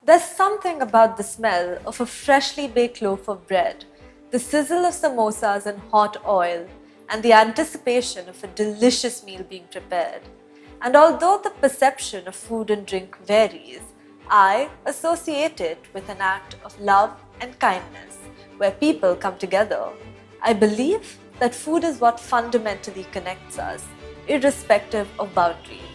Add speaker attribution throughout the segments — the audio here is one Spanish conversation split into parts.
Speaker 1: There's something about the smell of a freshly baked loaf of bread, the sizzle of samosas in hot oil, and the anticipation of a delicious meal being prepared. And although the perception of food and drink varies, I associate it with an act of love and kindness, where people come together. I believe that food is what fundamentally connects us, irrespective of boundaries.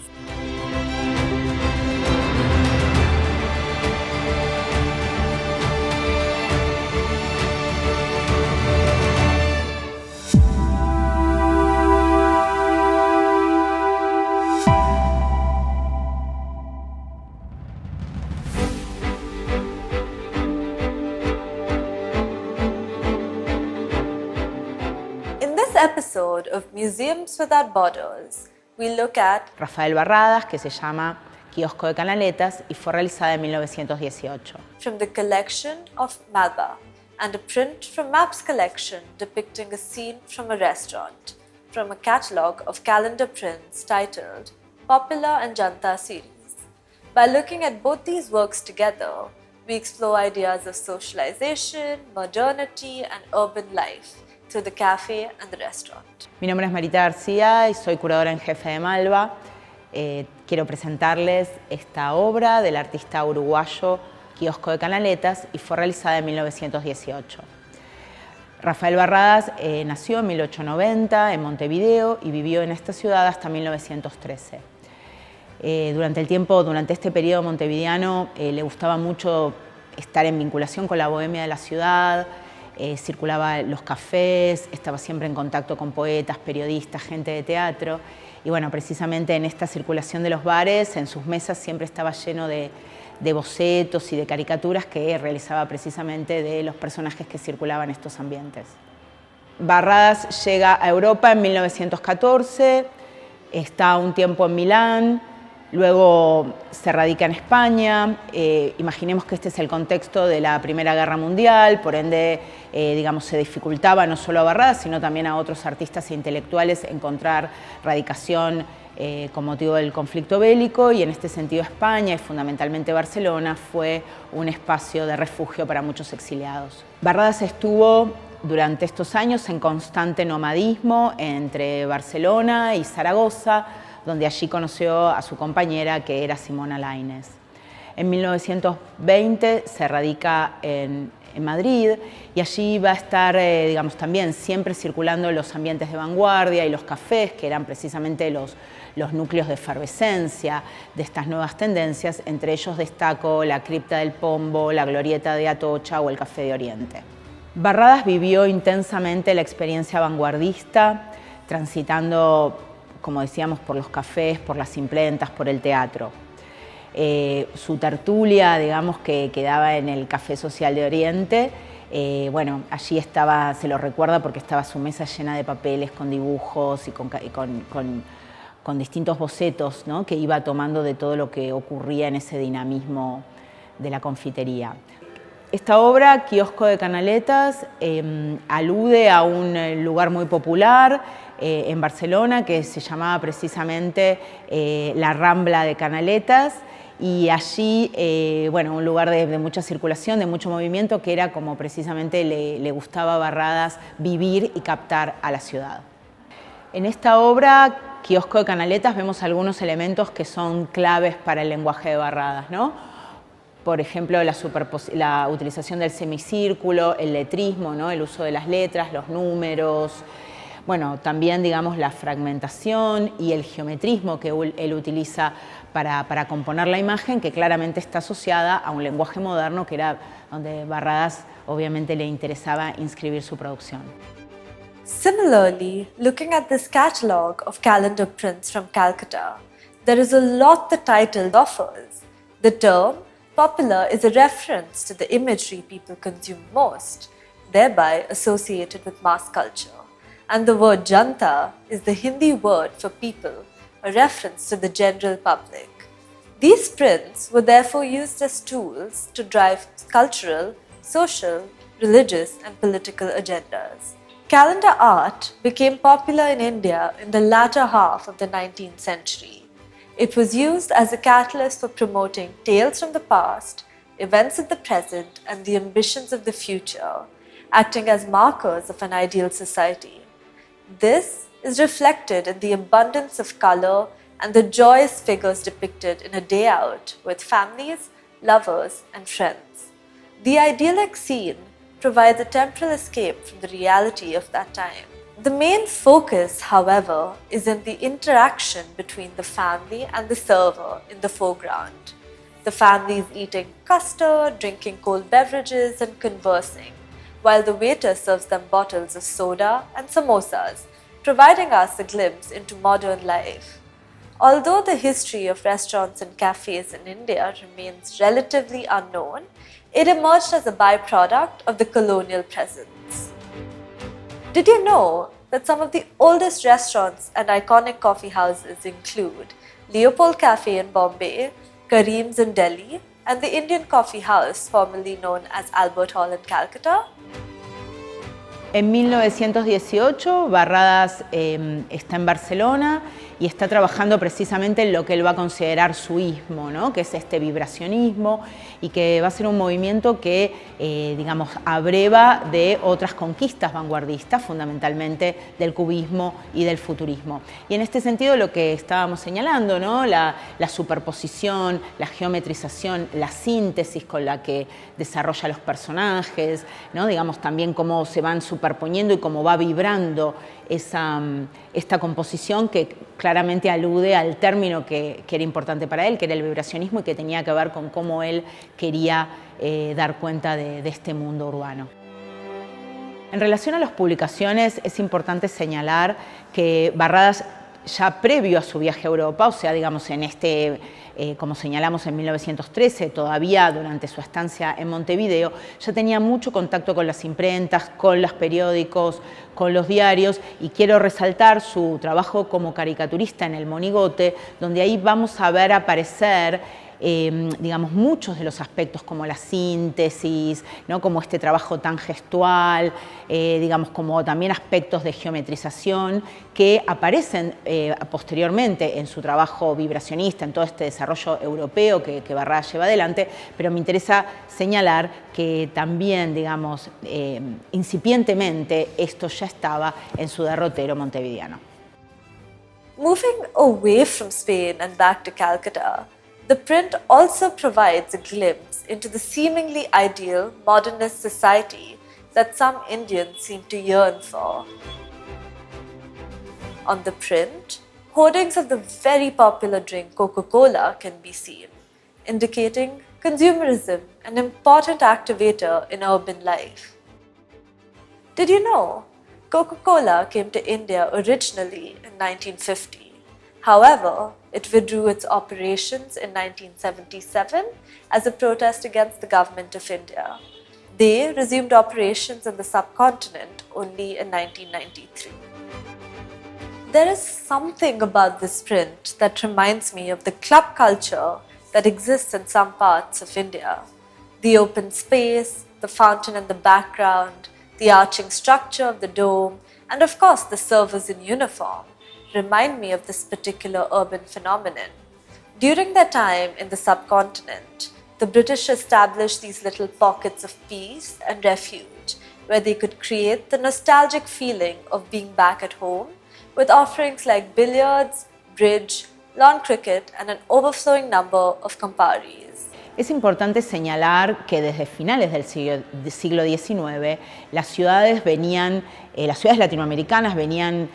Speaker 1: In this episode of Museums Without Borders, we look at
Speaker 2: Rafael Barradas, que se llama Kiosco de Canaletas y fue realizada en 1918.
Speaker 1: from the collection of Malba and a print from Maps collection depicting a scene from a restaurant, from a catalogue of calendar prints titled Popular and Janta series. By looking at both these works together, we explore ideas of socialization, modernity, and urban life through the cafe and the restaurant.
Speaker 2: Mi nombre es Marita García y soy curadora en jefe de Malba. Quiero presentarles esta obra del artista uruguayo Kiosco de Canaletas y fue realizada en 1918. Rafael Barradas nació en 1890 en Montevideo y vivió en esta ciudad hasta 1913. Durante este periodo montevideano le gustaba mucho estar en vinculación con la bohemia de la ciudad, circulaba los cafés, estaba siempre en contacto con poetas, periodistas, gente de teatro. Y bueno, precisamente en esta circulación de los bares, en sus mesas siempre estaba lleno de bocetos y de caricaturas que realizaba precisamente de los personajes que circulaban en estos ambientes. Barradas llega a Europa en 1914, está un tiempo en Milán, luego se radica en España. Imaginemos que este es el contexto de la Primera Guerra Mundial, por ende, se dificultaba no solo a Barradas, sino también a otros artistas e intelectuales encontrar radicación con motivo del conflicto bélico, y en este sentido España y fundamentalmente Barcelona fue un espacio de refugio para muchos exiliados. Barradas estuvo durante estos años en constante nomadismo entre Barcelona y Zaragoza, donde allí conoció a su compañera, que era Simona Laínez. En 1920 se radica en Madrid y allí va a estar, también siempre circulando los ambientes de vanguardia y los cafés, que eran precisamente los núcleos de efervescencia de estas nuevas tendencias. Entre ellos destaco la Cripta del Pombo, la Glorieta de Atocha o el Café de Oriente. Barradas vivió intensamente la experiencia vanguardista, transitando, como decíamos, por los cafés, por las imprentas, por el teatro. Su tertulia, que quedaba en el Café Social de Oriente, allí estaba, se lo recuerda porque estaba su mesa llena de papeles con dibujos y con distintos bocetos, ¿no?, que iba tomando de todo lo que ocurría en ese dinamismo de la confitería. Esta obra, Kiosco de Canaletas, alude a un lugar muy popular en Barcelona que se llamaba precisamente la Rambla de Canaletas, y allí, un lugar de mucha circulación, de mucho movimiento, que era como precisamente le gustaba a Barradas vivir y captar a la ciudad. En esta obra, Kiosco de Canaletas, vemos algunos elementos que son claves para el lenguaje de Barradas, ¿no? Por ejemplo, la utilización del semicírculo, el letrismo, ¿no?, el uso de las letras, los números. También, la fragmentación y el geometrismo que él utiliza para componer la imagen, que claramente está asociada a un lenguaje moderno, que era donde Barradas obviamente le interesaba inscribir su producción.
Speaker 1: Similarly, looking at this catalogue of calendar prints from Calcutta, there is a lot the title offers. The term popular is a reference to the imagery people consume most, thereby associated with mass culture. And the word janta is the Hindi word for people, a reference to the general public. These prints were therefore used as tools to drive cultural, social, religious, and political agendas. Calendar art became popular in India in the latter half of the 19th century. It was used as a catalyst for promoting tales from the past, events of the present, and the ambitions of the future, acting as markers of an ideal society. This is reflected in the abundance of color and the joyous figures depicted in A Day Out with families, lovers, and friends. The idyllic scene provides a temporal escape from the reality of that time. The main focus, however, is in the interaction between the family and the server in the foreground. The family is eating custard, drinking cold beverages, and conversing, while the waiter serves them bottles of soda and samosas, providing us a glimpse into modern life. Although the history of restaurants and cafes in India remains relatively unknown, it emerged as a byproduct of the colonial presence. Did you know that some of the oldest restaurants and iconic coffee houses include Leopold Cafe in Bombay, Kareem's in Delhi, and the Indian Coffee House, formerly known as Albert Hall in Calcutta?
Speaker 2: En 1918, Barradas está en Barcelona y está trabajando precisamente en lo que él va a considerar su ismo, ¿no? Que es este vibracionismo y que va a ser un movimiento que, digamos, abreva de otras conquistas vanguardistas, fundamentalmente del cubismo y del futurismo. Y en este sentido lo que estábamos señalando, ¿no? La superposición, la geometrización, la síntesis con la que desarrolla los personajes, ¿no? Digamos también cómo se van superponiendo y cómo va vibrando esta composición que claramente alude al término que era importante para él, que era el vibracionismo y que tenía que ver con cómo él quería dar cuenta de este mundo urbano. En relación a las publicaciones, es importante señalar que Barradas, ya previo a su viaje a Europa, o sea, digamos en como señalamos en 1913, todavía durante su estancia en Montevideo, ya tenía mucho contacto con las imprentas, con los periódicos, con los diarios, y quiero resaltar su trabajo como caricaturista en El Monigote, donde ahí vamos a ver aparecer digamos, muchos de los aspectos como la síntesis, ¿no? Como este trabajo tan gestual, digamos, como también aspectos de geometrización que aparecen posteriormente en su trabajo vibracionista, en todo este desarrollo europeo que Barradas lleva adelante, pero me interesa señalar que también, digamos, incipientemente esto ya estaba en su derrotero montevideano.
Speaker 1: Moving away from Spain and back to Calcutta, the print also provides a glimpse into the seemingly ideal modernist society that some Indians seem to yearn for. On the print, hoardings of the very popular drink Coca-Cola can be seen, indicating consumerism, an important activator in urban life. Did you know Coca-Cola came to India originally in 1950? However, it withdrew its operations in 1977 as a protest against the government of India. They resumed operations in the subcontinent only in 1993. There is something about this print that reminds me of the club culture that exists in some parts of India. The open space, the fountain in the background, the arching structure of the dome, and of course the servers in uniform remind me of this particular urban phenomenon. During their time in the subcontinent, the British established these little pockets of peace and refuge where they could create the nostalgic feeling of being back at home with offerings like billiards, bridge, lawn cricket, and an overflowing number of Camparis.
Speaker 2: Es importante señalar que desde finales del siglo XIX las ciudades latinoamericanas venían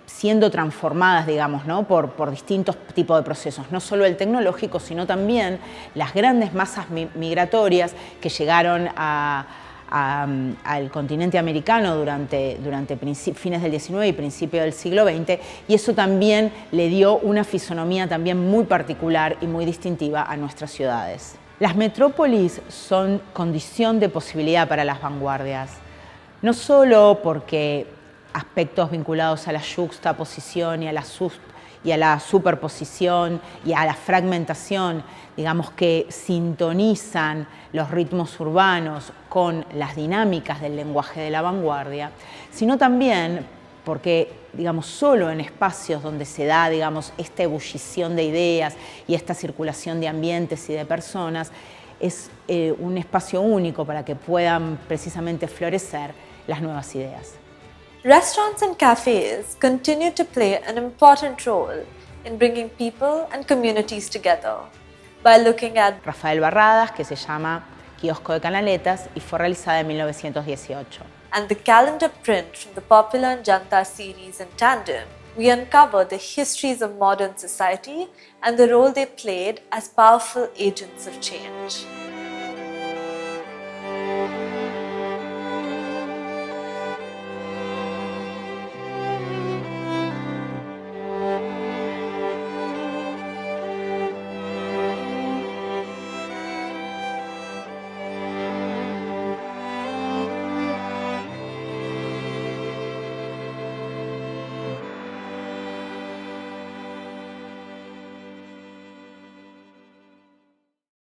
Speaker 2: siendo transformadas, digamos, ¿no? por distintos tipos de procesos, no solo el tecnológico, sino también las grandes masas migratorias que llegaron al continente americano durante fines del XIX y principios del siglo XX, y eso también le dio una fisonomía también muy particular y muy distintiva a nuestras ciudades. Las metrópolis son condición de posibilidad para las vanguardias, no solo porque aspectos vinculados a la yuxtaposición y a la superposición y a la fragmentación, digamos, que sintonizan los ritmos urbanos con las dinámicas del lenguaje de la vanguardia, sino también porque, digamos, solo en espacios donde se da, digamos, esta ebullición de ideas y esta circulación de ambientes y de personas, es un espacio único para que puedan precisamente florecer las nuevas ideas.
Speaker 1: Restaurants and cafes continue to play an important role in bringing people and communities together by looking at
Speaker 2: Rafael Barradas, que se llama Kiosco de Canaletas y fue realizada en 1918.
Speaker 1: and the calendar print from the popular Janta series in tandem. We uncover the histories of modern society and the role they played as powerful agents of change.